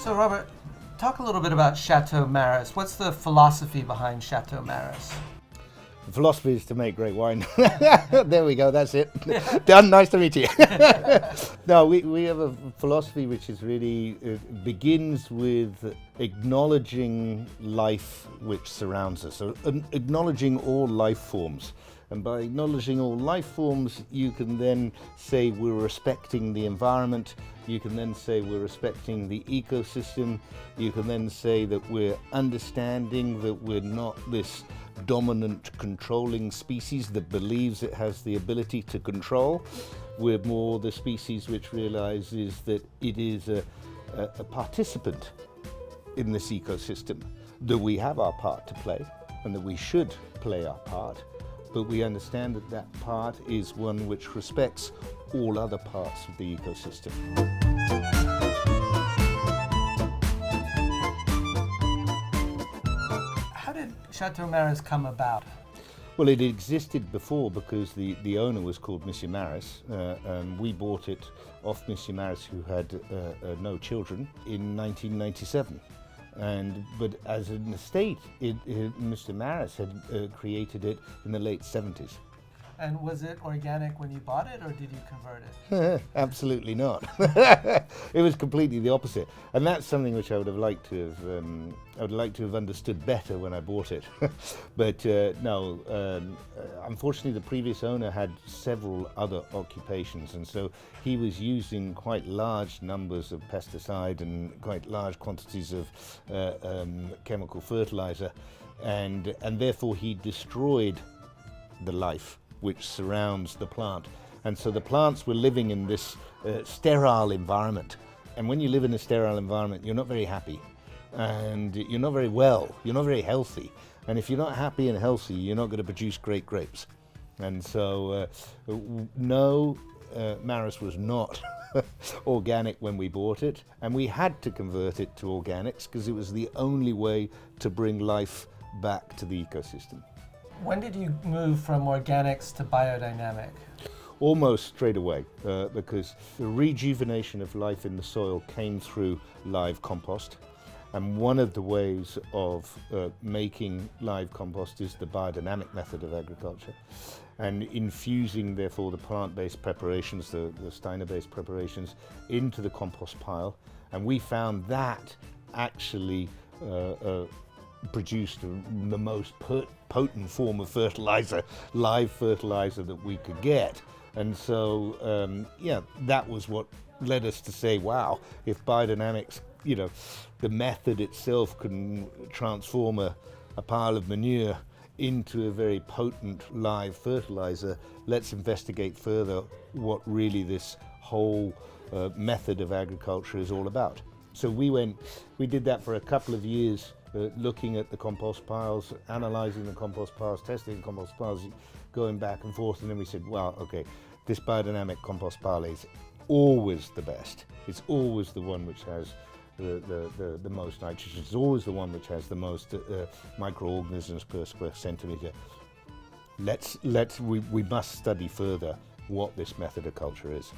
So Robert, talk a little bit about Château Maris. What's the philosophy behind Château Maris? The philosophy is to make great wine. There we go, that's it. Done, nice to meet you. No, we have a philosophy which is really, begins with acknowledging life which surrounds us, so acknowledging all life forms. And by acknowledging all life forms, you can then say we're respecting the environment, you can then say we're respecting the ecosystem, you can then say that we're understanding that we're not this dominant controlling species that believes it has the ability to control. We're more the species which realizes that it is a participant in this ecosystem, that we have our part to play and that we should play our part, but we understand that that part is one which respects all other parts of the ecosystem. How did Château Maris come about? Well, it existed before because the owner was called Monsieur Maris, and we bought it off Monsieur Maris, who had no children, in 1997. But as an estate, Mr. Maris had created it in the late 70s. And was it organic when you bought it, or did you convert it? Absolutely not. It was completely the opposite, and that's something which I would have liked to have understood better when I bought it. But no, unfortunately, the previous owner had several other occupations, and so he was using quite large numbers of pesticide and quite large quantities of chemical fertilizer, and therefore he destroyed the life which surrounds the plant. And so the plants were living in this sterile environment. And when you live in a sterile environment, you're not very happy. And you're not very well, you're not very healthy. And if you're not happy and healthy, you're not going to produce great grapes. And so, no, Maris was not organic when we bought it. And we had to convert it to organics because it was the only way to bring life back to the ecosystem. When did you move from organics to biodynamic? Almost straight away, because the rejuvenation of life in the soil came through live compost. And one of the ways of making live compost is the biodynamic method of agriculture. And infusing, therefore, the plant-based preparations, the Steiner-based preparations, into the compost pile. And we found that actually produced the most potent form of fertilizer, live fertilizer that we could get. And so, yeah, that was what led us to say, wow, if biodynamics, the method itself can transform a pile of manure into a very potent live fertilizer, let's investigate further what really this whole method of agriculture is all about. So we did that for a couple of years, looking at the compost piles, analysing the compost piles, testing the compost piles, going back and forth, and then we said, well, okay, this biodynamic compost pile is always the best. It's always the one which has the most nitrogen. It's always the one which has the most microorganisms per square centimetre. We must study further what this method of culture is.